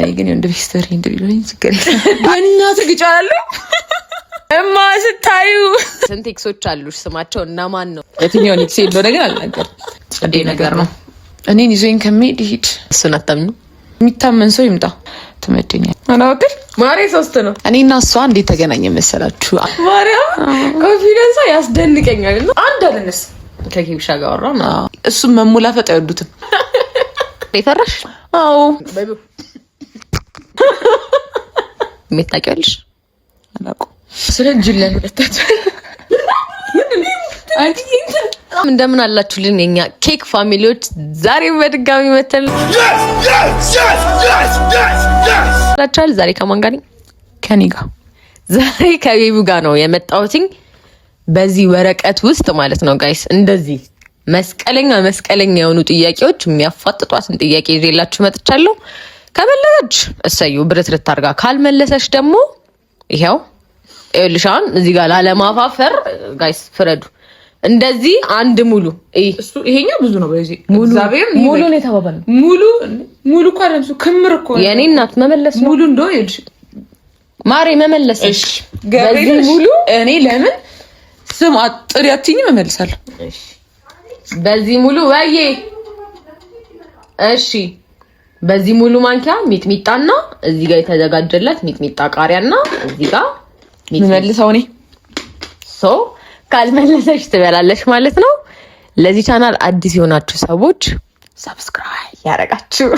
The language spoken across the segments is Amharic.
እኔ ግን እንደ ቢስተር እንድልኝ ዝገሪ በእናትህ ግጫለሁ እማ ስታዩ ስንት ኤክሶች አሉሽ? ስማቸው እና ማን ነው? የትኛው ኤክስ እንደሆነ ነገር አልናገርም። ጸዴ ነገር ነው። እኔን ይዞኝ ከመሄድ ይሄድ። እሱን አታምኙ። የሚታመን ሰው ይምጣ። ትመደኛል አናውቅም። ማሬ 3 ነው። እኔና እሷ እንዴት ተገናኘ መሰላችሁ? ማርያም ኮንፊደንሷ ያስደንቀኛል። አንድ አለነስ ከኪብሻ ጋር ወራና እሱም መሙላፈጥ አይወዱትም። ይፈራሽ? አዎ ምታውቂያለሽ? አላውቅም። ስለ ጅለን ወጣት እንደምን አላችሁልን የኛ ኬክ ፋሚሊዎች? ዛሬ በድጋሚ መተን ዛሬ ከማን ጋር? ከኔ ጋር። ዛሬ ከቤቡ ጋር ነው የመጣሁት። በዚህ ወረቀት ውስጥ ማለት ነው ጋይስ፣ እንደዚህ መስቀለኛ የሆኑ ጥያቄዎች የሚያፋጥጧትን ጥያቄ ይዤላችሁ መጥቻለሁ። ከመለሰች እሰዩ ብረት ልታርጋ፣ ካልመለሰች ደግሞ ይሄው ኤልሻን እዚህ ጋር ላለማፋፈር ጋይስ ፍረዱ። እንደዚህ አንድ ሙሉ እሱ ይሄኛው ብዙ ነው። በዚህ እግዚአብሔር ሙሉ ነው የተባባለው። ሙሉ እኮ አይደለም እሱ ክምር እኮ ነው። የኔ እናት መመለስ ሙሉ እንደው ይልሽ ማሬ መመለስ። እሺ በዚህ ሙሉ እኔ ለምን ስም አጥሪያትኝ መመልሳለሁ። እሺ በዚህ ሙሉ ወይዬ እሺ በዚህ ሙሉ ማንኪያ ሚጥሚጣና እዚህ ጋር የተዘጋጀለት ሚጥሚጣ ቃሪያና እዚህ ጋር መመልሰው እኔ ሶ ካልመለሰሽ ትበላለሽ ማለት ነው። ለዚህ ቻናል አዲስ የሆናችሁ ሰዎች ሰብስክራይብ ያረጋችሁ።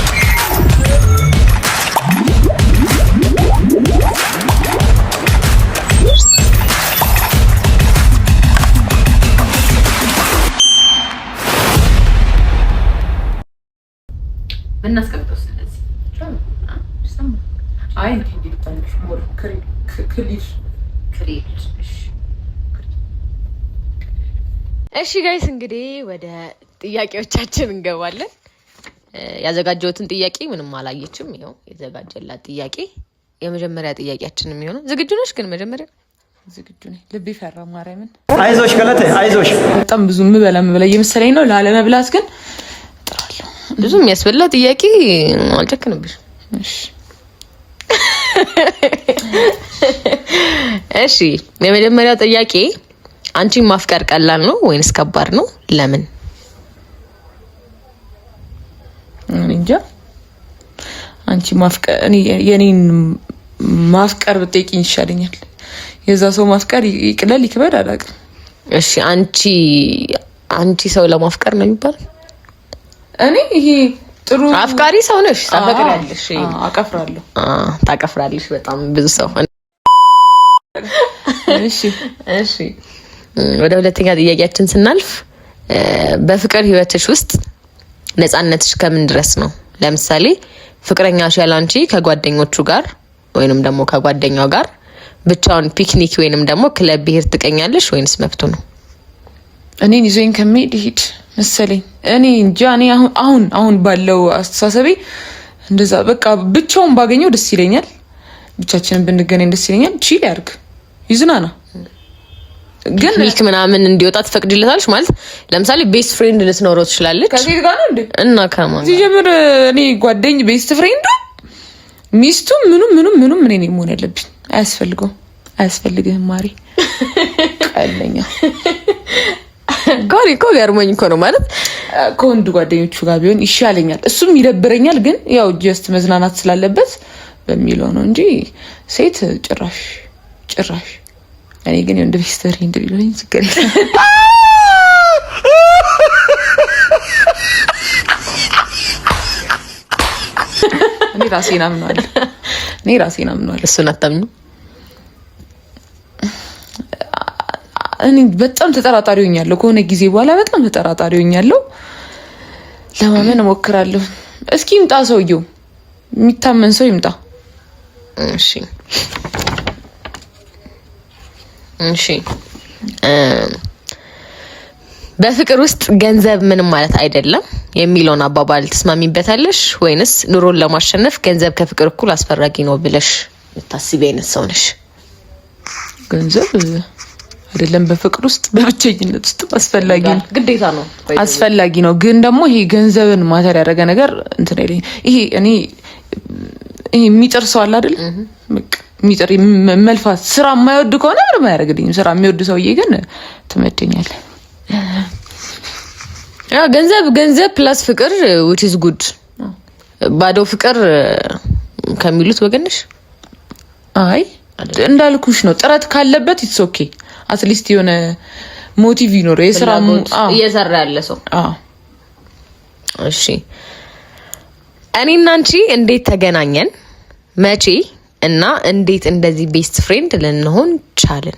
እናስቀምጠው ስለዚህ አይ እንዴ ታንሽ ሞር ክሊሽ እሺ ጋይስ እንግዲህ ወደ ጥያቄዎቻችን እንገባለን። ያዘጋጀሁትን ጥያቄ ምንም አላየችም። ይሄው የተዘጋጀላት ጥያቄ የመጀመሪያ ጥያቄያችን የሚሆነው ዝግጁ ነሽ? ግን መጀመሪያ ዝግጁ ነኝ። ልብ ይፈራ ማርያምን። አይዞሽ ገለቴ አይዞሽ። በጣም ብዙ ምበላ እየመሰለኝ ነው። ላለመብላት ግን ጥራለሁ። ብዙ የሚያስበላ ጥያቄ አልጨክንብሽ። እሺ የመጀመሪያው ጥያቄ አንቺን ማፍቀር ቀላል ነው ወይንስ ከባድ ነው? ለምን? እንጃ። አንቺ ማፍቀር የኔን ማፍቀር ብትጠይቂኝ ይሻለኛል። የዛ ሰው ማፍቀር ይቅለል ይክበድ አላውቅም። እሺ አንቺ ሰው ለማፍቀር ነው የሚባለው? እኔ ይሄ ጥሩ አፍቃሪ ሰው ነሽ። ታፈቅሪያለሽ? አቀፍራለሁ። ታቀፍራለሽ በጣም ብዙ ሰው። እሺ ወደ ሁለተኛ ጥያቄያችን ስናልፍ በፍቅር ህይወትሽ ውስጥ ነፃነትሽ ከምን ድረስ ነው? ለምሳሌ ፍቅረኛሽ ያላንቺ ከጓደኞቹ ጋር ወይንም ደግሞ ከጓደኛው ጋር ብቻውን ፒክኒክ ወይንም ደግሞ ክለብ ብሄር ትቀኛለሽ ወይንስ መብቱ ነው? እኔን ይዞኝ ከመሄድ ይሄድ መሰለኝ። እኔ እንጃ። እኔ አሁን ባለው አስተሳሰቤ እንደዛ በቃ ብቻውን ባገኘው ደስ ይለኛል። ብቻችንን ብንገናኝ ደስ ይለኛል። ቺል ያርግ ይዝናና። ግን ፒክኒክ ምናምን እንዲወጣ ትፈቅድለታለሽ? ማለት ለምሳሌ ቤስት ፍሬንድ ልትኖረው ትችላለች። ከሴት ጋር ነው እንዴ? እና ከማን ሲጀምር እኔ ጓደኝ ቤስት ፍሬንዱ ሚስቱ ምኑም እኔ ነኝ መሆን ያለብኝ። አያስፈልግህም ማሪ ቀለኛ ጋሪ እኮ ሊያርመኝ እኮ ነው ማለት ከወንድ ጓደኞቹ ጋር ቢሆን ይሻለኛል። እሱም ይደብረኛል፣ ግን ያው ጀስት መዝናናት ስላለበት በሚለው ነው እንጂ ሴት ጭራሽ እኔ ግን እንደ ቢስተር እንድልኝ ዝገሪ እኔ ራሴን አምናለሁ። እሱን አታምኙ። እኔ በጣም ተጠራጣሪ ሆኛለሁ። ከሆነ ጊዜ በኋላ በጣም ተጠራጣሪ ሆኛለሁ። ለማመን እሞክራለሁ። እስኪ ይምጣ ሰውየው፣ የሚታመን ሰው ይምጣ። እሺ በፍቅር ውስጥ ገንዘብ ምንም ማለት አይደለም የሚለውን አባባል ትስማሚበታለሽ ወይንስ ኑሮን ለማሸነፍ ገንዘብ ከፍቅር እኩል አስፈላጊ ነው ብለሽ የምታስቢ አይነት ሰው ነሽ? ገንዘብ አይደለም በፍቅር ውስጥ በብቸኝነት ውስጥ አስፈላጊ ነው፣ ግዴታ ነው፣ አስፈላጊ ነው። ግን ደግሞ ይሄ ገንዘብን ማተር ያደረገ ነገር እንትን አይደለም። ይሄ ይሄ የሚጥር ሰው አለ አይደል? በቃ የሚጥር መልፋት ስራ የማይወድ ከሆነ ምንም አያደርግልኝም። ስራ የሚወድ ሰውዬ ግን ትመደኛለህ። ገንዘብ ፕላስ ፍቅር which is good። ባዶ ፍቅር ከሚሉት ወገንሽ? አይ እንዳልኩሽ ነው። ጥረት ካለበት ኢትስ ኦኬ። አትሊስት የሆነ ሞቲቭ ይኖር የስራ እየሰራ ያለ ሰው። እሺ እኔና አንቺ እንዴት ተገናኘን? መቼ እና እንዴት እንደዚህ ቤስት ፍሬንድ ልንሆን ቻልን?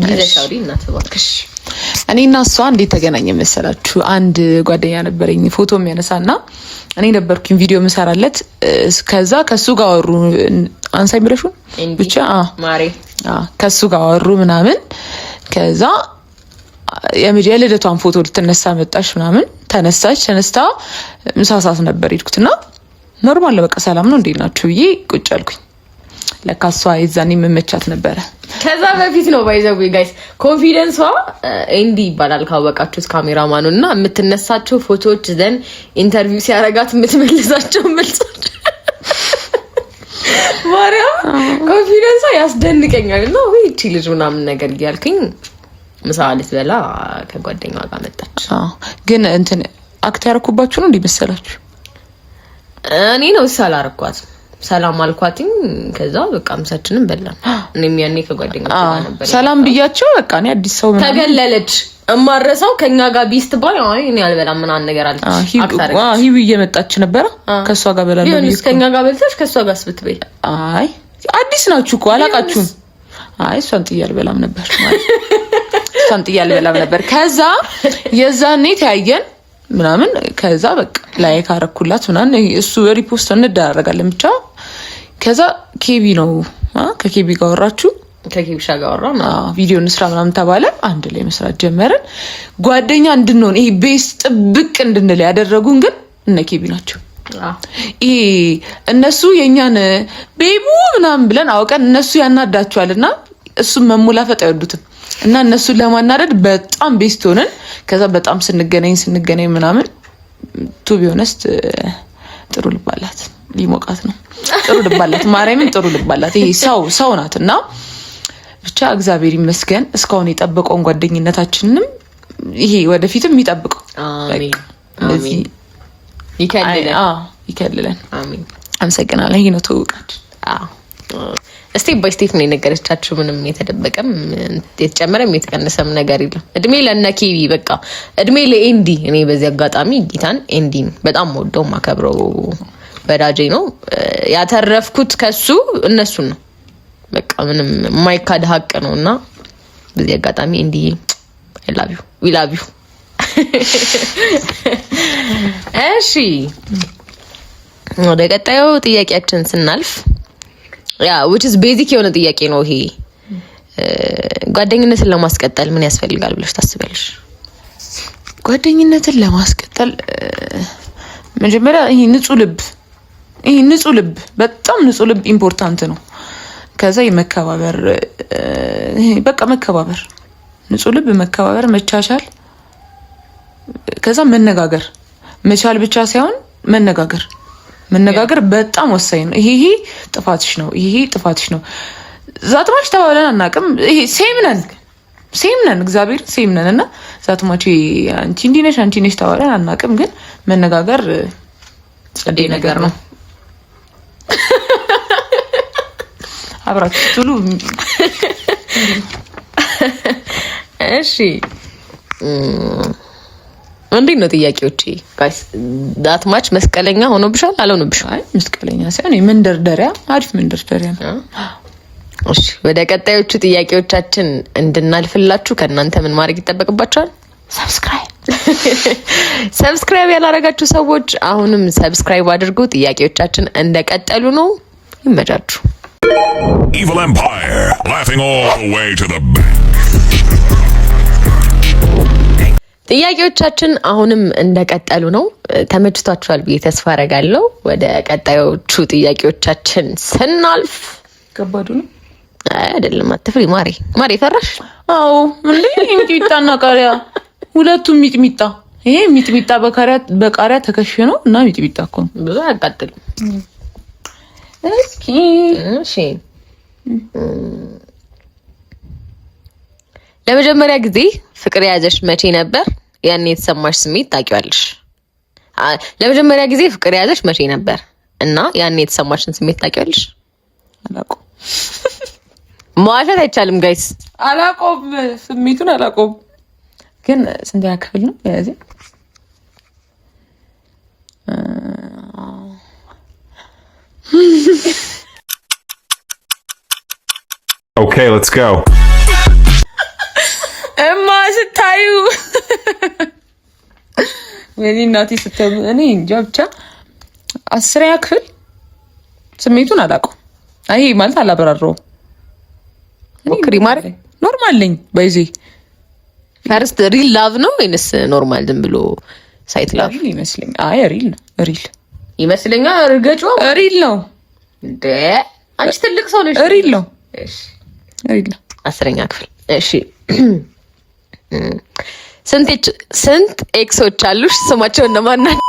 ይዘሻውሪ እናትባክሽ። እኔና እሷ እንዴት ተገናኘ መሰላችሁ? አንድ ጓደኛ ነበረኝ ፎቶ የሚያነሳና እኔ ነበርኩኝ ቪዲዮ መሰራለት። ከዛ ከሱ ጋር አወሩ። አንሳይ ብለሹ ብቻ ማሬ ከሱ ጋር አወሩ ምናምን። ከዛ የልደቷን ፎቶ ልትነሳ መጣች ምናምን። ተነስታ ምሳ ሰዓት ነበር ሄድኩትና ኖርማል በቃ ሰላም ነው እንዴት ናችሁ ብዬ ቁጭ አልኩኝ። ለካ እሷ የዛኔ መመቻት ነበረ። ከዛ በፊት ነው ባይዘው ጋይስ ኮንፊደንሷ ኤንዲ ይባላል ካወቃችሁት ካሜራማኑ እና የምትነሳቸው ፎቶዎች ዘን ኢንተርቪው ሲያረጋት የምትመልሳቸው መልሶች ማርያም ኮንፊደንሷ ያስደንቀኛል። እና ወይ እቺ ልጅ ምናምን ነገር እያልኩኝ ምሳ ልትበላ ከጓደኛዋ ጋር መጣች። ግን እንትን አክት ያረኩባችሁ ነው እንዲመሰላችሁ? እኔ ነው ሳላረኳት ሰላም አልኳትኝ። ከዛ በቃ ምሳችንን በላን። እኔም ያኔ ከጓደኛዋ ጋር ነበር ሰላም ብያቸው በቃ እኔ አዲስ ሰው ምናምን ተገለለች። እማረሰው ከኛ ጋር ቢስት ባይ አይ እኔ አልበላም ምናምን ነገር አለች። ሂብ እየመጣች ነበር ከሷ ጋር በላለሁ ይሁን ከኛ ጋር በልተሽ ከሷ ጋር ስብትበይ አይ አዲስ ናችሁ እኮ አላቃችሁም። አይ እሷን ጥያል በላም ነበር ማለት እሷን ጥያል በላም ነበር። ከዛ የዛኔ ታያየን ምናምን ከዛ በቃ ላይክ አረኩላት ምናምን እሱ ሪፖስት እንደራረጋለን ብቻ። ከዛ ኬቢ ነው ከኬቢ ጋር ወራችሁ ከኬቢሻ ጋር ወራና ቪዲዮ እንስራ ምናምን ተባለ። አንድ ላይ መስራት ጀመርን። ጓደኛ እንድንሆን ይሄ ቤስ ጥብቅ እንድንል ያደረጉን ግን እነ ኬቢ ናቸው። ይሄ እነሱ የኛን ቤቡ ምናምን ብለን አውቀን እነሱ ያናዳቸዋልና እሱም መሙላፈጥ አይወዱትም እና እነሱን ለማናደድ በጣም ቤስት ሆነን ከዛ በጣም ስንገናኝ ምናምን ቱ ቢሆነስት ጥሩ ልባላት ሊሞቃት ነው። ጥሩ ልባላት ማርያምን ጥሩ ልባላት ይሄ ሰው ናትና ብቻ እግዚአብሔር ይመስገን እስካሁን የጠበቀውን ጓደኝነታችንንም ይሄ ወደፊትም ይጠብቀው። አሜን አሜን። ይከልለን። አሜን። አመሰግናለሁ። ይሄ ነው ተውቃች። ስቴፕ ባይ ስቴፕ ነው የነገረቻችሁ። ምንም የተደበቀም የተጨመረም የተቀነሰም ነገር የለም። እድሜ ለነኬቢ በቃ እድሜ ለኤንዲ። እኔ በዚህ አጋጣሚ ጌታን ኤንዲን በጣም ወደው ማከብረው ወዳጄ ነው። ያተረፍኩት ከሱ እነሱን ነው። በቃ ምንም የማይካድ ሀቅ ነውና በዚህ አጋጣሚ ኤንዲ I love you we love you። እሺ ወደ ቀጣዩ ጥያቄያችን ስናልፍ which is basic የሆነ ጥያቄ ነው ይሄ። ጓደኝነትን ለማስቀጠል ምን ያስፈልጋል ብለሽ ታስቢያለሽ? ጓደኝነትን ለማስቀጠል መጀመሪያ ይሄ ንጹህ ልብ በጣም ንጹህ ልብ ኢምፖርታንት ነው። ከዛ የመከባበር በቃ መከባበር፣ ንጹህ ልብ፣ መከባበር፣ መቻቻል፣ ከዛ መነጋገር። መቻል ብቻ ሳይሆን መነጋገር በጣም ወሳኝ ነው። ይሄ ጥፋትሽ ነው፣ ይሄ ጥፋትሽ ነው። ዛትማች ተባብለን አናውቅም። ይሄ ሴም ነን እግዚአብሔር ሴም ነን እና ዛትማች አንቺ እንዲህ ነሽ አንቺ ነሽ ተባብለን አናውቅም። ግን መነጋገር ጸዴ ነገር ነው። አብራችሁ ትሉ እሺ እንዴት ነው ጥያቄዎቼ ጋይስ? ዳት ማች መስቀለኛ ሆኖብሻል አልሆነብሽም? አይ መስቀለኛ ሳይሆን መንደርደሪያ፣ አሪፍ መንደርደሪያ ነው። እሺ ወደ ቀጣዮቹ ጥያቄዎቻችን እንድናልፍላችሁ ከእናንተ ምን ማድረግ ይጠበቅባችኋል? ሰብስክራይብ ያላረጋችሁ ሰዎች አሁንም ሰብስክራይብ አድርጉ። ጥያቄዎቻችን እንደቀጠሉ ነው። ይመቻችሁ። Evil Empire, laughing all the way to the bank. ጥያቄዎቻችን አሁንም እንደቀጠሉ ነው። ተመችቷችኋል ብዬ ተስፋ አረጋለሁ። ወደ ቀጣዮቹ ጥያቄዎቻችን ስናልፍ ከባዱ ነው አይደለም? አትፍሪ ማሬ ፈራሽ? አዎ ምን ሚጥሚጣና ቃሪያ ሁለቱም ሚጥሚጣ። ይሄ ሚጥሚጣ በቃሪያ ተከሽኖ እና ሚጥሚጣ እኮ ብዙ አያቃጥልም። እስኪ እሺ ለመጀመሪያ ጊዜ ፍቅር የያዘሽ መቼ ነበር? ያን የተሰማሽ ስሜት ታውቂዋለሽ? ለመጀመሪያ ጊዜ ፍቅር የያዘሽ መቼ ነበር እና ያን የተሰማሽን ስሜት ታውቂዋለሽ? አላውቅም። መዋሸት አይቻልም ጋይስ። አላውቅም፣ ስሜቱን አላውቅም። ግን ስንተኛ ክፍል ነው ያዚ? Okay, let's go. እማ ስታዩ ወይኔ እናቴ ስታዩ እኔ እንጃ ብቻ 10ኛ ክፍል ስሜቱን አላውቅም። አይ ማለት አላበራረውም። ሞክሪ ማሪ። ኖርማል ነኝ ባይዚ። ፈርስት ሪል ላቭ ነው ወይንስ ኖርማል ዝም ብሎ ሳይት ላቭ ይመስለኛል? አይ ሪል ነው። ሪል ይመስለኛል። እርገጩ ሪል ነው እንዴ? አንቺ ትልቅ ሰው ነሽ። ሪል ነው። እሺ ሪል ነው። 10ኛ ክፍል እሺ። ስንት ኤክሶች አሉሽ? ስማቸው እነማን ናቸው?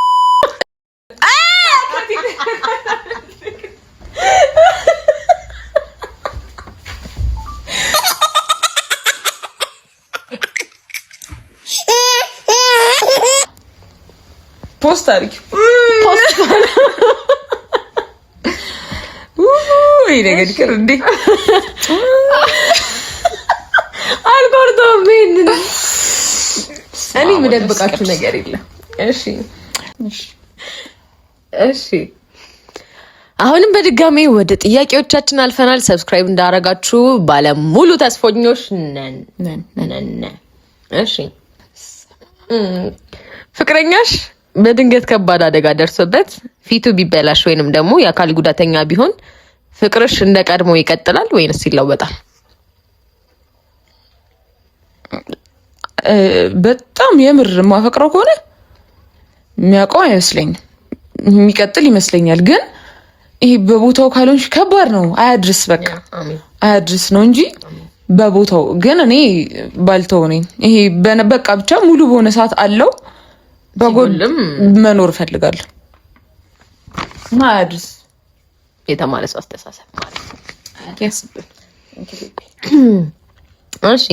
ፖስት አድርጊ። ወይ ነገር ይቅር እንዴ አልቆርጦም። እኔ የምደብቃችሁ ነገር የለም። እሺ እሺ። አሁንም በድጋሚ ወደ ጥያቄዎቻችን አልፈናል። ሰብስክራይብ እንዳደረጋችሁ ባለሙሉ ተስፈኞች ነን። እሺ ፍቅረኛሽ በድንገት ከባድ አደጋ ደርሶበት ፊቱ ቢበላሽ ወይንም ደግሞ የአካል ጉዳተኛ ቢሆን ፍቅርሽ እንደ ቀድሞ ይቀጥላል ወይንስ ይለወጣል? በጣም የምር ማፈቅረው ከሆነ የሚያውቀው አይመስለኝም፣ የሚቀጥል ይመስለኛል። ግን ይሄ በቦታው ካልሆንሽ ከባድ ነው። አያድርስ በቃ አያድርስ ነው እንጂ በቦታው ግን እኔ ባልተው ነኝ። ይሄ በቃ ብቻ ሙሉ በሆነ ሰዓት አለው በጎልም መኖር እፈልጋለሁ እና አያድርስ። የተማረ ሰው አስተሳሰብ ማለት ያስብል። እሺ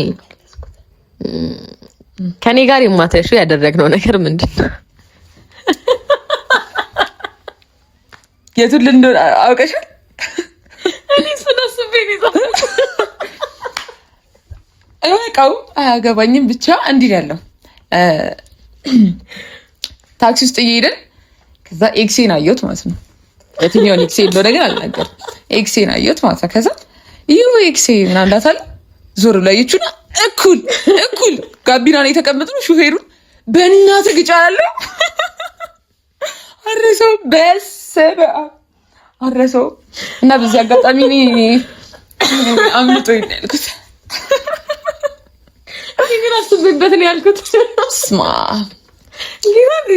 ከኔ ጋር የማትረሺው ያደረግነው ነገር ምንድን ነው? የቱን ልንዶን አውቀሻል? እኔ ስናስበኝ እቃው አያገባኝም። ብቻ እንዲህ ያለው ታክሲ ውስጥ እየሄድን ከዛ ኤክሴን አየሁት ማለት ነው። የትኛውን ኤክሴ እንደሆነ ግን አልናገርም። ኤክሴን አየሁት ማለት ነው። ከዛ ይሁ ኤክሴ ምን እንዳታለ ዞር ብላየችና እኩል ጋቢና ነው የተቀመጥነው። ሹፌሩን በእናትህ ግጫ ያለው አረሰው በሰበ አረሰው እና በዚህ አጋጣሚ እኔ አምልጦ ያልኩት ግን አስቤበት ነው ያልኩት። ስማ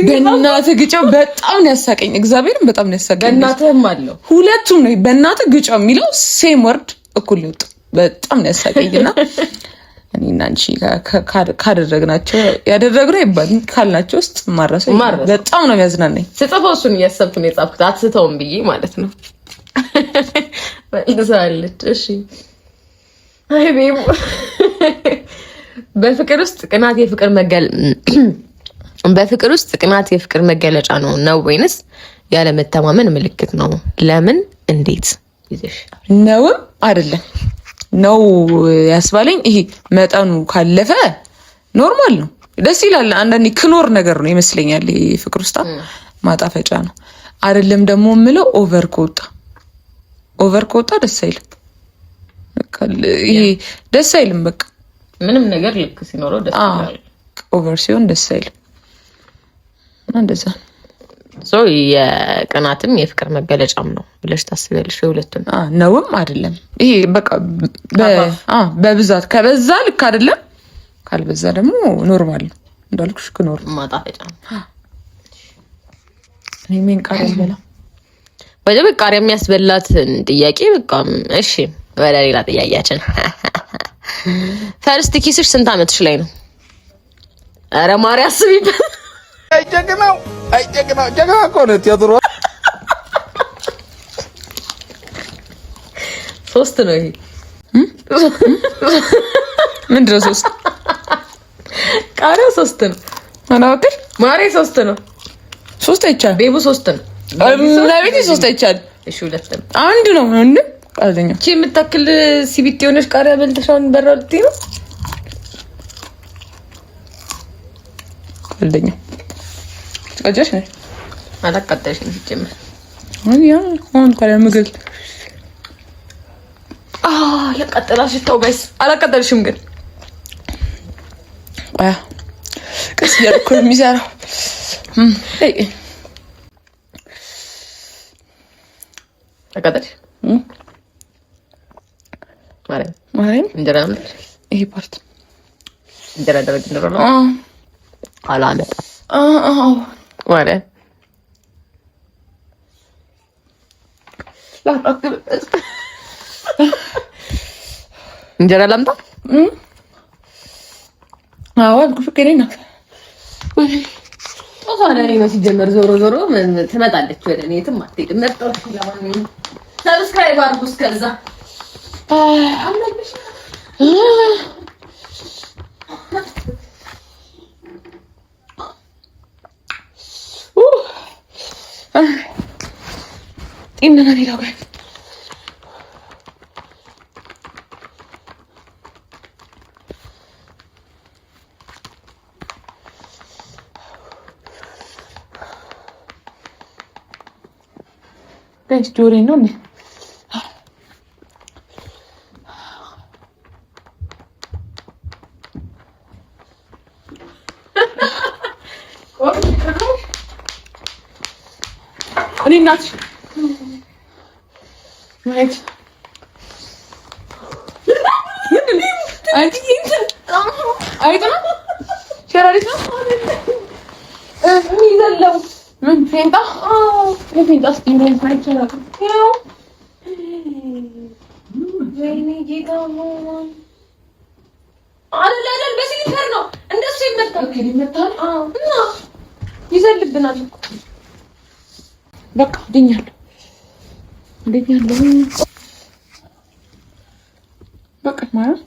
በእናትህ ግጫው በጣም ነው ያሳቀኝ። እግዚአብሔርን በጣም ነው ያሳቀኝ። በእናትህም አለው ሁለቱም ነው በእናትህ ግጫው የሚለው ሴም ወርድ እኩል ይወጡ። በጣም ነው ያሳቀኝና እኔና አንቺ ካደረግናቸው ያደረግነው ይባል ካልናቸው ውስጥ ማረሰው በጣም ነው የሚያዝናናኝ። ስጽፈው እሱን እያሰብኩ ነው የጻፍኩት፣ አትስተውም ብዬ ማለት ነው። መልሳለች። እሺ አይ ቤቡ በፍቅር ውስጥ ቅናት የፍቅር መገለጫ ነው ወይንስ ያለመተማመን ምልክት ነው? ለምን? እንዴት ይዘሽ ነውም አይደለም ነው ያስባለኝ። ይሄ መጠኑ ካለፈ ኖርማል ነው፣ ደስ ይላል። አንዳንዴ ክኖር ነገር ነው ይመስለኛል። ይሄ ፍቅር ውስጥ ማጣፈጫ ነው አይደለም። ደግሞ የምለው ኦቨር ከወጣ ደስ አይልም። በቃ ይሄ ደስ አይልም። በቃ ምንም ነገር ልክ ሲኖረው ደስ ይላል። ኦቨር ሲሆን ደስ አይልም። እንደዛ የቅናትም የፍቅር መገለጫም ነው ብለሽ ታስቢያለሽ? የሁለቱም ነውም አይደለም። ይሄ በቃ በብዛት ከበዛ ልክ አይደለም፣ ካልበዛ ደግሞ ኖርማል ነው። እንዳልኩሽ ክኖር ማጣፈጫ ነው። እኔ ምን ቃል አልበላ ወደ ቃሪያ የሚያስበላትን ጥያቄ በቃ እሺ፣ ወደ ሌላ ጥያቄያችን። ፈርስት ኪስሽ ስንት አመትሽ ላይ ነው? ኧረ ማርያም አስቢበት። አይጀግናው ጀግና እኮ ነው ቴዎድሮስ። 3 ነው ይሄ ምንድን ነው 3 ቃሪያ 3 ነው አናውቅም ማሬ 3 ነው 3 አይቻልም ቤቡ 3 ነው ለቤቴ 3 አይቻልም እሺ 2 ነው አንድ ነው እንዴ ቃልደኛ እቺ የምታክል ሲቢት የሆነች ቃሪያ በልተሻውን በራልቲ ነው ቃልደኛ ትቀጃሽ ነኝ አላቃጠልሽም ሲጀምር ያ አሁን ቃሪያ ምግብ ለቀጠላሽ ተው ጋይስ አላቃጠልሽም ግን ቀስ እያልኩ ነው የሚሰራው አቃጠልሽ ማረኝ እንጀራ ነው ይሄ ፓርት እንጀራ ደረግ እንደሆነ አላመጣ ማለት እንጀራ ላምጣ አዋል ፍቅሬና ታዲያ ነው ሲጀመር ዞሮ ትመጣለች ወደ እኔ የትም አትሄድም መጣው ለማንኛውም ሰብስክራይብ አድርጉ እስከዛ አለብሽ إننا نلاقي ليش تورينوني أنا ناتش right أنت شراريتنا ميزلو من فين ده من فين ده ستيمين ما يشرب يو ويني جيكامون لا بس اللي فرنا እንደሱ ይመጣል ይመጣል እና ይዘልብናል እኮ በቃ ድኛለሁ እንዴት ያለው በቃ ማለት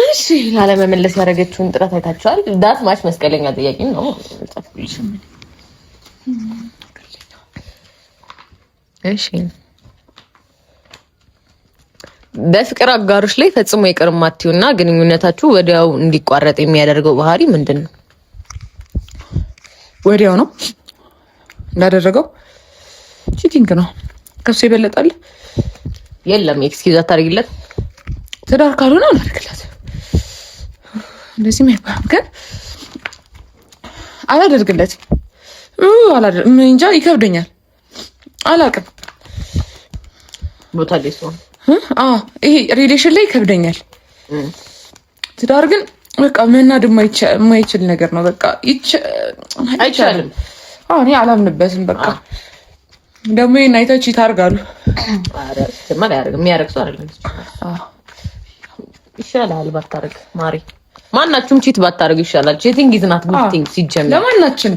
እሺ ላለመመለስ ያደረገችውን ጥረት አይታችኋል። ዳት ማች መስቀለኛ ጥያቄ ነው። እሺ በፍቅር አጋሮች ላይ ፈጽሞ ይቅር ማትዩና ግንኙነታችሁ ወዲያው እንዲቋረጥ የሚያደርገው ባህሪ ምንድነው? ወዲያው ነው እንዳደረገው ቺቲንግ ነው። ከሱ ይበለጣል የለም። ኤክስኪውዝ አታርጊለት። ትዳር ካልሆነ አላደርግለት እንደዚህ ማይባል ግን አላደርግለት ምን እንጃ ይከብደኛል። አላውቅም ቦታ ላይ ሰው ይሄ ሪሌሽን ላይ ይከብደኛል። ትዳር ግን በቃ መናድ የማይችል ነገር ነው። በቃ አይቻልም። እኔ አላምንበትም። በቃ ደግሞ የናይታች ይታርጋሉ። አረ ተማሪ ያርግ የሚያርግ ሰው አይደለም። ይሻላል ባታረግ ማሪ። ማናችሁም ቺት ባታረግ ይሻላል። ቺቲንግ ኢዝ ናት ጉድ ቲንግ ሲጀመር ለማናችን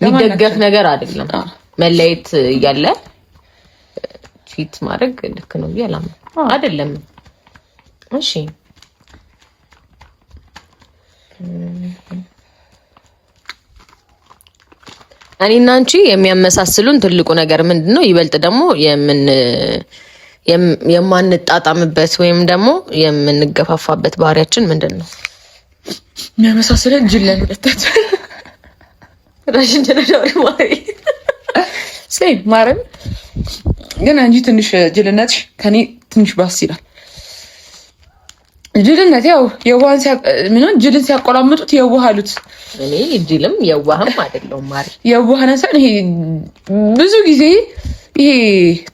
የሚደገፍ ነገር አይደለም። መለየት እያለ ቺት ማድረግ ልክ ነው ይላል አይደለም? እሺ እኔና አንቺ የሚያመሳስሉን ትልቁ ነገር ምንድነው? ይበልጥ ደግሞ የማንጣጣምበት ወይም ደግሞ የምንገፋፋበት ባህሪያችን ምንድነው? የሚያመሳስለን ጅለን ሁለታት ራሽን ተነዳሪ ማሪ ስለ ማረም ግን አንቺ ትንሽ ጅልነትሽ ከኔ ትንሽ ባስ ይላል። ጅልነት ያው የዋህን ጅልን ሲያቆላምጡት የዋሃሉት። እኔ ጅልም የዋህም አይደለም ማሪ። የዋህና ሰን ይሄ ብዙ ጊዜ ይሄ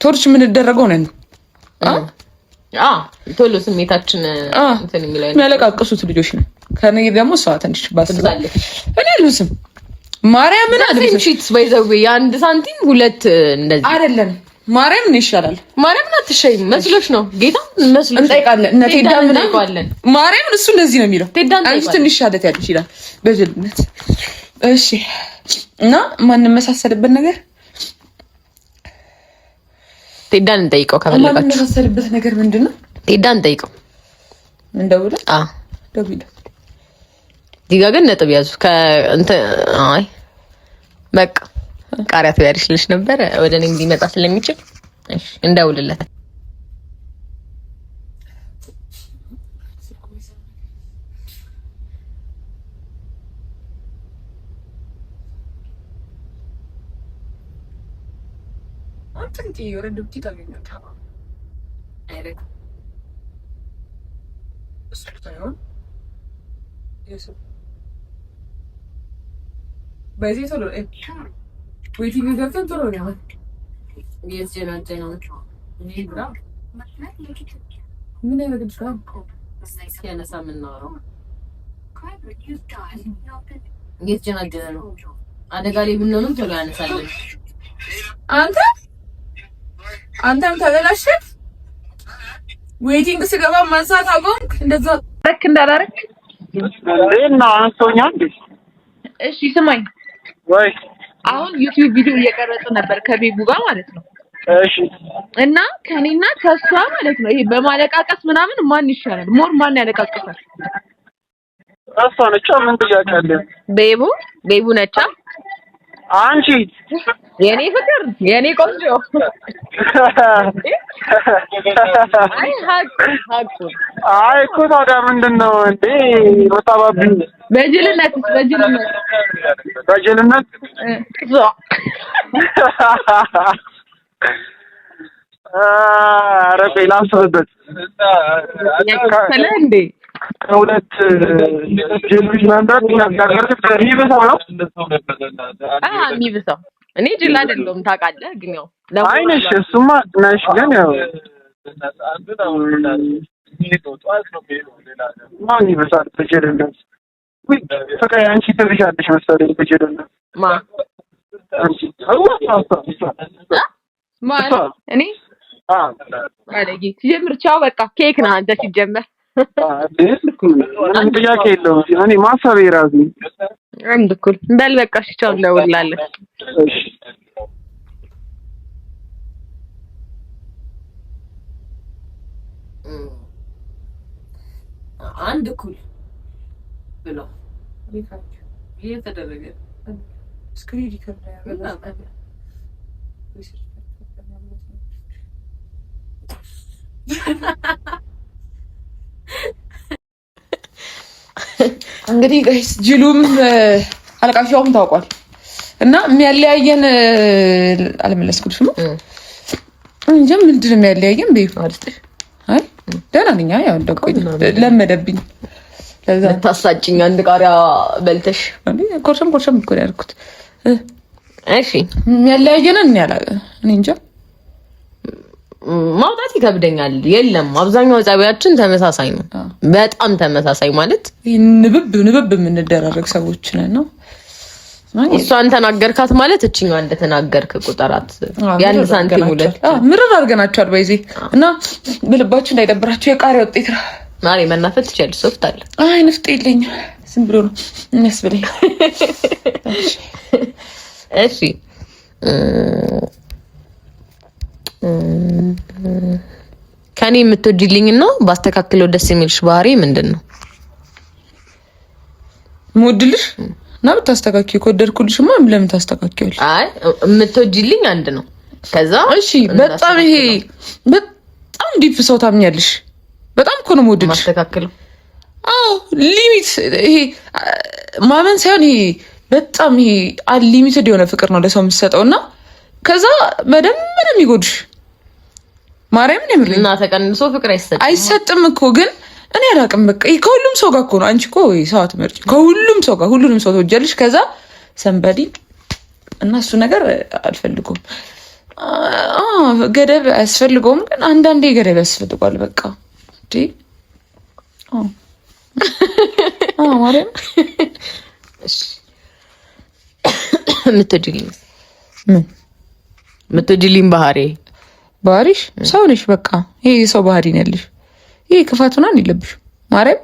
ቶርች ምን ደረገው ነን ቶሎ ስሜታችን እንትን የሚለው የሚያለቃቅሱት ልጆች ነው። ከኔ ደግሞ እሷ ትንሽ ባስ ይላል። እኔ ልብስም ማርያም ምን አለች ሺትስ ባይዘው የአንድ ሳንቲም ሁለት እንደዚህ አይደለም። ማርያም ምን ይሻላል? ማርያም አትሸይም መስሎሽ ነው? ጌታ መስሎሽ እንጠይቃለን። እነ ቴዳ ምን እንጠይቃለን? ማርያም እሱ እንደዚህ ነው የሚለው። አንቺ ትንሽ ሻለት ያለሽ ይላል በጅልነት። እሺ እና ማን መሳሰልበት ነገር ቴዳን እንጠይቀው ከፈለጋችሁ። የምንመሳሰልበት ነገር ምንድነው? ቴዳን እንጠይቀው። እንደውላ ደውላ ዲጋ ግን ነጥብ ያዙ አይ በቃ ቃሪያ ትያሪሽ ልሽ ነበር ወደ እኔ እንዲመጣ ስለሚችል እሺ እንደውልለት። አንተ ወረድብቲ ታገኛታ አይረክ እስከታው የሱ በዚህ ሰው ዌቲንግ ገብተን ጥሩ ነው የጀናጀናው እኔ ብራ ምን ያደርግልሻል ያነሳ ምን ነው የጀናጀና ነው አደጋ ላይ ብንሆንም ቶሎ ያነሳልን አንተም ተበላሽት ዌቲንግ ስገባ ማንሳት አቆምክ እንደዛ ረክ እንዳላረክ እና አንሶኛ እሺ ስማኝ ወይ አሁን ዩቲዩብ ቪዲዮ እየቀረጽ ነበር ከቤቡ ጋር ማለት ነው እሺ እና ከኔና ከሷ ማለት ነው ይሄ በማለቃቀስ ምናምን ማን ይሻላል ሞር ማን ያለቃቀሳል እሷ ነች ምን ጥያቄ አለ ቤቡ ነች አንቺ የኔ ፍቅር የኔ ቆንጆ አይ ሀቁ አይ እኮ ታዲያ ምንድነው እንዴ ወጣባብ በጅልነት ኧረ ላስብበት እንዴ ከሁለት ጅሎች መንበር ያጋገርኩት የሚብሰው ነው የሚብሰው እኔ ጅል አይደለሁም ታውቃለህ ግን ያው አይነሽ እሱማ ነሽ ግን ያው ማን ይብሳል በጅልነት ወይ ፍቅር አንቺ ትብሻለሽ መሰለኝ በጅልነት አንቺ ማን እኔ አለጊ ሲጀምር ቻው በቃ ኬክ ነህ አንተ ሲጀምር ምንም ጥያቄ የለውም እኔ ማሰቤ ራሱ አንድ እኩል በል በቃ እሺ ቻው እንደውላለን እሺ አንድ እኩል ብሎ ይሄ ተደረገ ስክሪን ይከብዳል እንግዲህ ጋይስ ጅሉም አልቃሻውም ታውቋል እና የሚያለያየን አልመለስኩልሽም እንጂ ምንድን ነው የሚያለያየን በይፋ አይደል አይ ደህና ነኝ ያው እንደቆይ ለመደብኝ ለዛ ታሳጭኝ አንድ ቃሪያ በልተሽ ኮርሽም እኮ ያልኩት እሺ የሚያለያየን እኔ እንጃ ማውጣት ይከብደኛል የለም አብዛኛው ጸባያችን ተመሳሳይ ነው በጣም ተመሳሳይ ማለት ንብብ የምንደራረግ ሰዎች ነን ነው እሷን ተናገርካት ማለት እቺኛው እንደተናገርክ ቁጠራት ያን ሳንቲም ሁለት ምርር አድርገናቸዋል በዚህ እና በልባችሁ እንዳይደብራችሁ የቃሪያ ውጤት ነው ማሪ መናፈት ይችላል ሶፍት አለ አይ ንፍጥ የለኝም ዝም ብሎ ነው የሚያስብለኝ እሺ ከኔ የምትወጂልኝና ባስተካክለው ደስ የሚልሽ ባህሪ ምንድነው? ሞድልሽ እና ብታስተካክዪ ከወደድኩልሽማ ለምን ታስተካክዪዋለሽ? አይ የምትወጂልኝ አንድ ነው። ከዛ እሺ በጣም ይሄ በጣም ዲፕ ሰው ታምኛለሽ። በጣም እኮ ነው ሞድልሽ ማስተካክለው። አዎ ሊሚት ይሄ ማመን ሳይሆን ይሄ በጣም ይሄ አንሊሚትድ የሆነ ፍቅር ነው ለሰው የምትሰጠውና ከዛ በደንብ ነው የሚጎድሽ። ማርያምን የምልኝ እና ተቀንሶ ፍቅር አይሰጥም እኮ ግን እኔ አላውቅም። በቃ ከሁሉም ሰው ጋር እኮ ነው። አንቺ እኮ ሰው አትመርጪ። ከሁሉም ሰው ጋር ሁሉንም ሰው ትወጃለሽ። ከዛ ሰንበዲ እና እሱ ነገር አልፈልጉም። ገደብ አያስፈልገውም፣ ግን አንዳንዴ ገደብ ያስፈልጓል። በቃ እንዴ ማርያም እሺ ምትድልኝ ባህሪሽ ሰው ነሽ። በቃ ይሄ ሰው ባህሪ ነው ያለሽ። ይሄ ክፋት ምናምን የለብሽም። ማርያም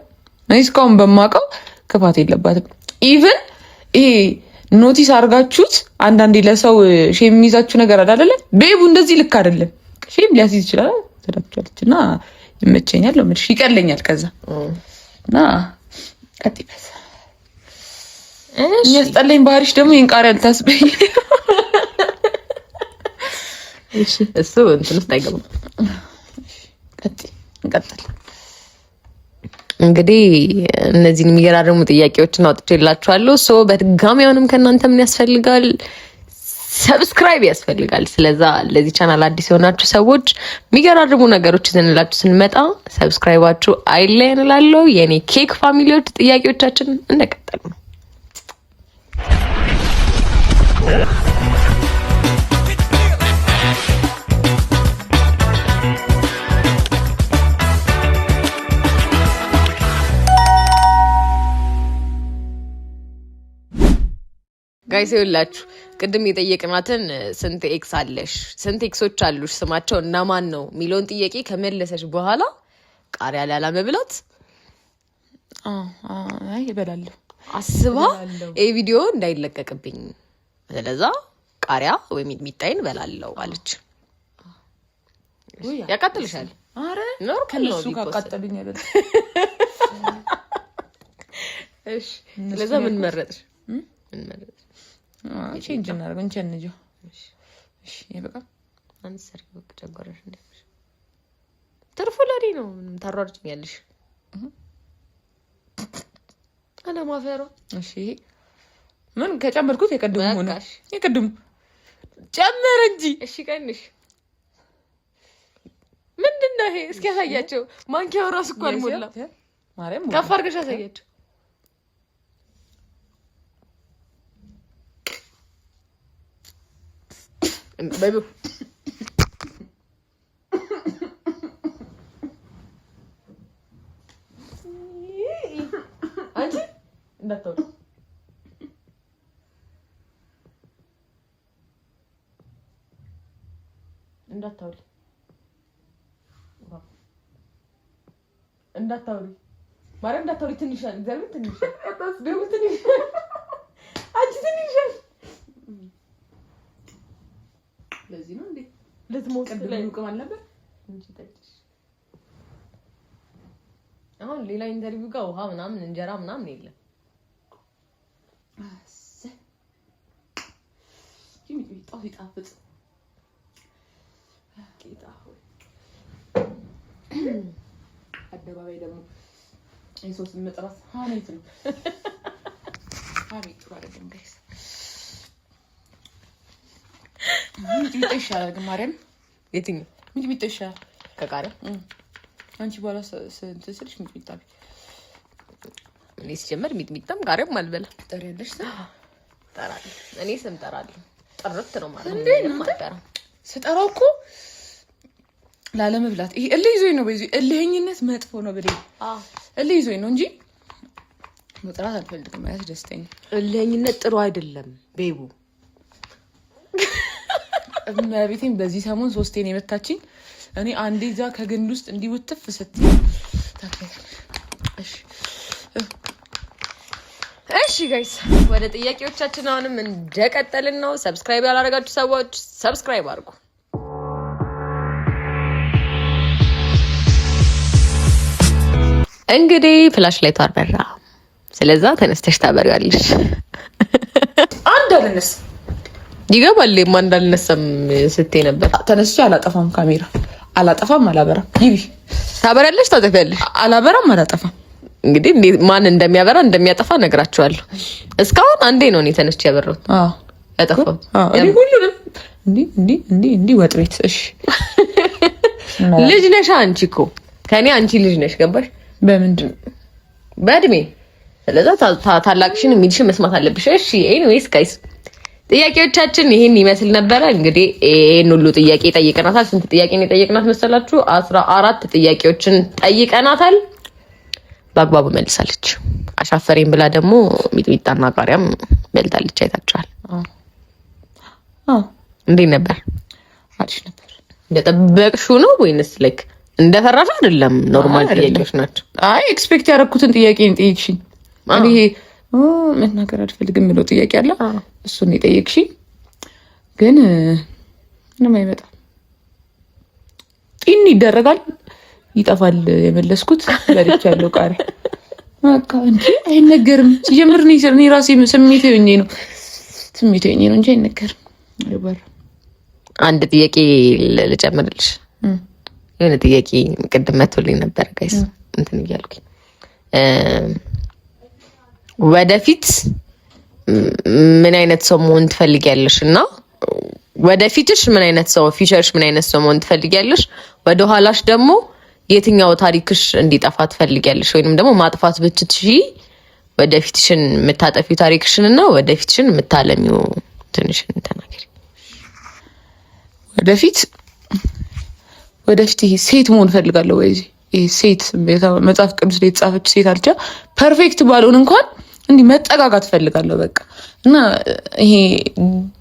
እኔ እስካሁን በማውቀው ክፋት የለባትም። ኢቭን ይሄ ኖቲስ አድርጋችሁት አንዳንዴ ለሰው ሼም የሚይዛችሁ ነገር አይደለ? ቤቡ እንደዚህ ልክ አይደለም። ሼም ሊያስይዝ ይችላል ትላችኋለችና ይመቸኛል ነው ምንሽ ይቀለኛል ከዛ እና ቀጥይበት የሚያስጠላኝ ባህሪሽ ደግሞ ይንቃሪያል ታስበይ እሺ እሱ እንትን ውስጥ አይገባም እንቀጥል እንግዲህ እነዚህን የሚገራርሙ ጥያቄዎችን አውጥቼላችኋለሁ ሶ በድጋሚ አሁንም ከእናንተ ምን ያስፈልጋል ሰብስክራይብ ያስፈልጋል ስለዛ ለዚህ ቻናል አዲስ የሆናችሁ ሰዎች የሚገራርሙ ነገሮች ይዘንላችሁ ስንመጣ ሰብስክራይባችሁ አይለየን እላለሁ የኔ ኬክ ፋሚሊዎች ጥያቄዎቻችን እንደቀጠሉ ነው ጋይስ ይኸውላችሁ ቅድም የጠየቅናትን ስንት ኤክስ አለሽ ስንት ኤክሶች አሉሽ ስማቸው እና ማን ነው ሚሊዮን ጥያቄ ከመለሰሽ በኋላ ቃሪያ ላላመብላት አይ ይበላልው አስባ ይሄ ቪዲዮ እንዳይለቀቅብኝ ስለዛ ቃሪያ ወይ ሚጥሚጣይን በላለው አለች ያቃጥልሻል አረ ኖር ከነሱ ካቃጠሉኝ አይደል እሺ ስለዛ ምን መረጥሽ ምን መረጥሽ ቼንጅ እናደርገው እንቸንጆ እሺ ይበቃ አንሰር በቀጨጓራሽ እንደሽ ትርፉ ለዲ ነው ምንም ታሯርጭኛለሽ አለማፈሩ እሺ ምን ከጨመርኩት የቀድሙ ሆነ የቀድሙ ጨመረ እንጂ እሺ ቀንሽ ምንድነው ይሄ እስኪ ያሳያቸው ማንኪያው ራስ እኮ አልሞላ ማርያም ከፍ አድርገሽ ያሳያቸው baby አንቺ እንዳታውቂ ማርያም እንዳታውቂ ትንሽ አለ ዘርብ ትንሽ አታስደው ትንሽ አንቺ ትንሽ ለዚህ ነው እንዴ ለትሞት ላይ ልቀም አለበት እንጂ ታጭሽ አሁን ሌላ ኢንተርቪው ጋር ውሃ ምናምን እንጀራ ምናምን የለም አሰ ይጣው ይጣፍጥ ጌታ ሆይ አደባባይ ደግሞ ኢየሱስ መጥራት ሀሜት ነው ሀሜት አይደለም ጋይስ ሚጥሚጣ ይሻላል ግን ማርያም የትኛው ሚጥሚጣ ይሻላል ከቃሪያ አንቺ በኋላ ስልሽ ሚጥሚጣ እኔ ሲጀመር ሚጥሚጣም ቃሪያም አልበላ ጠሪያለሽ ጠራለሁ እኔ ስም ጠራለሁ ጥርት ነው ማለት እንዴ ነው ስጠራው እኮ ላለመብላት ይሄ እልህ ይዞኝ ነው በዚህ እልህኝነት መጥፎ ነው ብለኝ እልህ ይዞኝ ነው እንጂ መጥራት አልፈልግም ማለት ደስተኛ እልህኝነት ጥሩ አይደለም ቤቡ እመቤቴን በዚህ ሰሞን 3 ቴን የመታችኝ እኔ አንዴ ዛ ከግንድ ውስጥ እንዲውትፍ ስትይ እሺ ጋይስ ወደ ጥያቄዎቻችን አሁንም እንደቀጠልን ነው ሰብስክራይብ ያላደረጋችሁ ሰዎች ሰብስክራይብ አድርጉ እንግዲህ ፍላሽ ላይ ታበራ ስለዛ ተነስተሽ ታበሪያለሽ አንድ አለነስ ይገባል ለማን እንዳልነሰም ስትይ ነበር ተነስቼ አላጠፋም ካሜራ አላጠፋም አላበራም ይቢ ታበሪያለሽ ታጠፊያለሽ አላበራም አላጠፋም እንግዲህ ማን እንደሚያበራ እንደሚያጠፋ ነግራችኋለሁ እስካሁን አንዴ ነው እኔ ተነስቼ ያበራሁት ያጠፋው እኔ ሁሉንም እንዲ ወጥ ቤት እሺ ልጅ ነሽ አንቺ እኮ ከኔ አንቺ ልጅ ነሽ ገባሽ በምንድን በእድሜ ስለዛ ታላቅሽን የሚልሽን መስማት አለብሽ እሺ ኤኒዌይስ ጋይስ ጥያቄዎቻችን ይሄን ይመስል ነበር እንግዲህ ይሄን ሁሉ ጥያቄ ጠይቀናታል ስንት ጥያቄ ነው ጠይቀናት መሰላችሁ 14 ጥያቄዎችን ጠይቀናታል በአግባቡ መልሳለች አሻፈሬን ብላ ደግሞ ሚጥሚጣና ቃሪያም በልታለች አይታችኋል እንዴት ነበር አሪፍ ነበር እንደጠበቅሽው ነው ወይንስ ላይክ እንደፈራሽ አይደለም ኖርማል ጥያቄዎች ናቸው አይ ኤክስፔክት ያደረኩትን ጥያቄ ነው ጠይቅሽኝ እኔ መናገር አልፈልግም ነው ጥያቄ አለ እሱን ነው ጠይቅሽኝ ግን ምንም አይመጣም ጢን ይደረጋል፣ ይጠፋል። የመለስኩት በልቻለሁ ቃሪያ በቃ እንጂ አይነገርም። ሲጀምር እኔ ራሴ ስሜቴ ሆኜ ነው እንጂ አይነገርም። አንድ ጥያቄ ልጨምርልሽ። የሆነ ጥያቄ ቅድም መቶልኝ ነበር ጋይስ እንትን እያልኩኝ ወደፊት ምን አይነት ሰው መሆን ትፈልጊያለሽ? እና ወደፊትሽ ምን አይነት ሰው ፊቸርሽ ምን አይነት ሰው መሆን ትፈልጊያለሽ? ወደ ኋላሽ ደግሞ የትኛው ታሪክሽ እንዲጠፋ ትፈልጊያለሽ? ወይንም ደግሞ ማጥፋት ብትችይ ወደፊትሽን የምታጠፊው ታሪክሽን እና ወደፊትሽን የምታለሚው ትንሽን ተናገሪ። ወደፊት ይሄ ሴት መሆን ፈልጋለሁ። ወይ ይሄ ሴት መጽሐፍ ቅዱስ ላይ የተጻፈች ሴት አልቻ ፐርፌክት ባልሆን እንኳን እንዲህ መጠጋጋት ፈልጋለሁ በቃ። እና ይሄ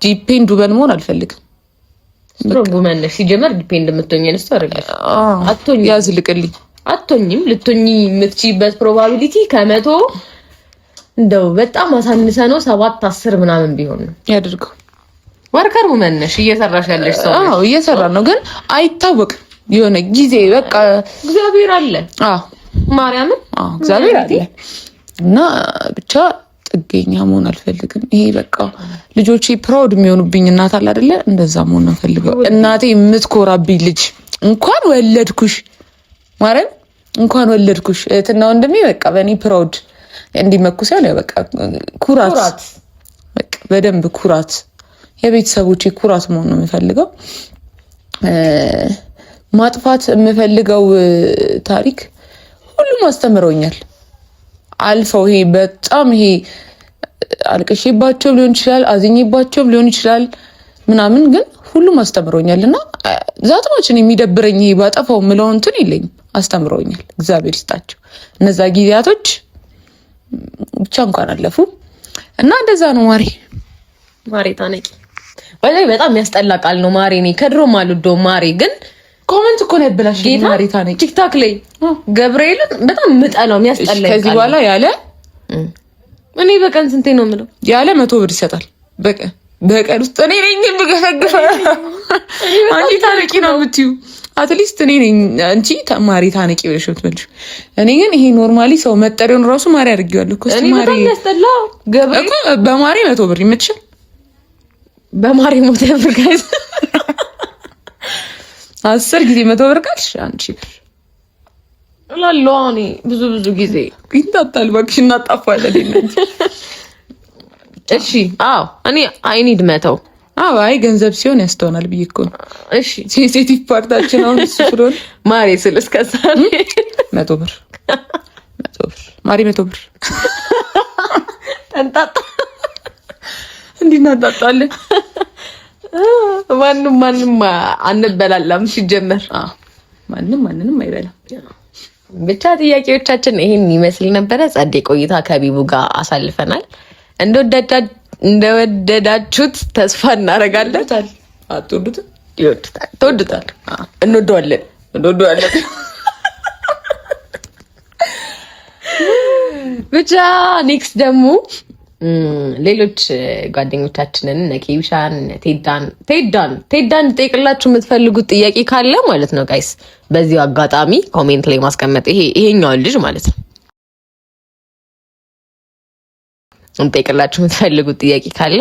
ዲፔንዱበል መሆን አልፈልግም። ስትሮጉመን ሲጀመር ዲፔንድ የምትሆኝ ነስቶ አይደለም። አትሆኝ ያዝልቅልኝ አትሆኝም። ልትሆኝ የምትችይበት ፕሮባቢሊቲ ከመቶ እንደው በጣም አሳንሰ ነው 7-10 ምናምን ቢሆን ነው ያድርገው። ወርከር ውመን ነሽ፣ እየሰራሽ ያለሽ ሰው ነሽ። አዎ እየሰራ ነው፣ ግን አይታወቅም። የሆነ ጊዜ በቃ እግዚአብሔር አለ። ማርያምን እግዚአብሔር አለ። እና ብቻ ጥገኛ መሆን አልፈልግም። ይሄ በቃ ልጆቼ ፕራውድ የሚሆኑብኝ እናት አለ አይደለ? እንደዛ መሆን ነው ፈልገው። እናቴ የምትኮራብኝ ልጅ እንኳን ወለድኩሽ ማርያም እንኳን ወለድኩሽ እህትና ወንድሜ በቃ በእኔ ፕራውድ እንዲመኩ ሳይሆን በቃ ኩራት በቃ በደንብ ኩራት፣ የቤተሰቦቼ ኩራት መሆን ነው የምፈልገው። ማጥፋት የምፈልገው ታሪክ ሁሉም አስተምረውኛል። አልፈው ይሄ በጣም ይሄ አልቅሼባቸው ሊሆን ይችላል፣ አዝኜባቸው ሊሆን ይችላል ምናምን፣ ግን ሁሉም አስተምረውኛል። እና ዛትማችን የሚደብረኝ ይሄ ባጠፋው ምለው እንትን የለኝም። አስተምረውኛል፣ እግዚአብሔር ይስጣቸው። እነዛ ጊዜያቶች ብቻ እንኳን አለፉ እና እንደዛ ነው። ማሬ ታነቂ በጣም ያስጠላ ቃል ነው ማሬ። እኔ ከድሮም አልወደውም ማሬ፣ ግን ኮሜንት እኮ ነው ያበላሽ። ማሬ ታነቂ ቲክታክ ላይ ገብርኤል በጣም ምጠላው የሚያስጠላ። ከዚህ በኋላ ያለ እኔ በቀን ስንቴ ነው የምለው? ያለ 100 ብር ይሰጣል በቀን ውስጥ እኔ ነኝ የምገፈግፈ። አንቺ ታነቂ ነው የምትዩ፣ አትሊስት እኔ ነኝ አንቺ ማሪ ታነቂ ብለሽ የምትመልሺው። እኔ ግን ይሄ ኖርማሊ ሰው መጠሪያውን ራሱ ማሪ አድርጌዋለሁ እኮ። እኔ በጣም ያስጠላ ገብርኤል እኮ በማሪ 100 ብር ይመችል። በማሪ ሞተ ብር ጋይስ 10 ጊዜ 100 ብር ካልሽ አንቺ ብር እላለሁ። እኔ ብዙ ጊዜ ይንጣጣል ባክሽ፣ እናጣፋለን። እሺ አዎ፣ እኔ አይኒድ መተው። አዎ አይ ገንዘብ ሲሆን ያስተውናል ብዬ እኮ ነው። እሺ ሴንሲቲቭ ፓርታችን አሁን እሱ ስለሆነ ማሪ ስልስ ከሳኔ 100 ብር ማሪ 100 ብር ተንጣጣ እንዲናጣጣለን። ማንም አንበላላም ሲጀመር። ማንንም አይበላም። ብቻ ጥያቄዎቻችን ይሄን ይመስል ነበረ። ጸዴ ቆይታ ከቢቡ ጋር አሳልፈናል። እንደወደዳችሁት ተስፋ እናደርጋለን። አትወዱትም? ትወዱታል። እንወደዋለን። ብቻ ኔክስት ደግሞ ሌሎች ጓደኞቻችንን ነኬብሻን ቴዳን ጠይቅላችሁ የምትፈልጉት ጥያቄ ካለ ማለት ነው ጋይስ፣ በዚሁ አጋጣሚ ኮሜንት ላይ ማስቀመጥ። ይሄኛውን ልጅ ማለት ነው እንጠይቅላችሁ የምትፈልጉት ጥያቄ ካለ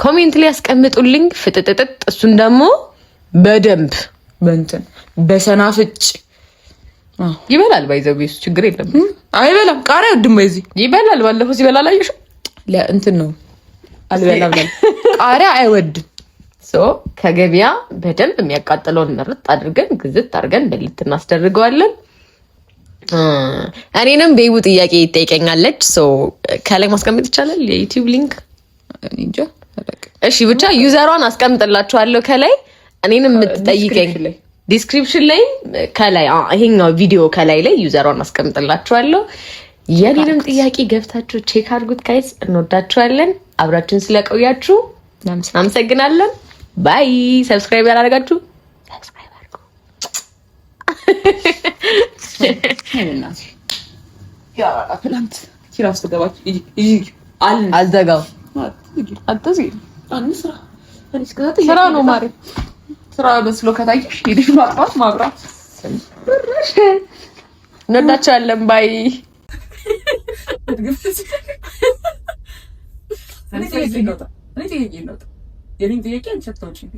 ኮሜንት ላይ ያስቀምጡልኝ። ፍጥጥጥጥ እሱን ደግሞ በደንብ በእንትን በሰናፍጭ ይበላል። ባይዘው ቤሱ ችግር የለም። አይበላም። ቃሪያ ወድም በዚህ ይበላል። ባለፈው ሲበላ ላየሽው ለእንትን ነው አልበላም። ቃሪያ አይወድም። ከገበያ በደንብ የሚያቃጥለውን ምርጥ አድርገን ግዝት አድርገን በልት እናስደርገዋለን። እኔንም ቤቡ ጥያቄ ይጠይቀኛለች። ከላይ ማስቀመጥ ይቻላል የዩቲዩብ ሊንክ እንጃ። እሺ ብቻ ዩዘሯን አስቀምጥላችኋለሁ ከላይ። እኔንም የምትጠይቀኝ ዲስክሪፕሽን ላይ ከላይ ይሄኛው ቪዲዮ ከላይ ዩዘሯን አስቀምጥላችኋለሁ። የኔንም ጥያቄ ገብታችሁ ቼክ አድርጉት ጋይስ። እንወዳችኋለን። አብራችሁን ስለቆያችሁ አመሰግናለን። ባይ። ሰብስክራይብ ያላደረጋችሁ ሰብስክራይብ አድርጉ። ፕላንት ኪራስ ተገባች አልዘጋው። ስራ ነው ማለት ስራ መስሎ ከታየሽ ሄደሽ ማጥፋት ማብራት እንወዳቸዋለን። ባይ የኔን ጥያቄ አንቺ አታውጪኝ።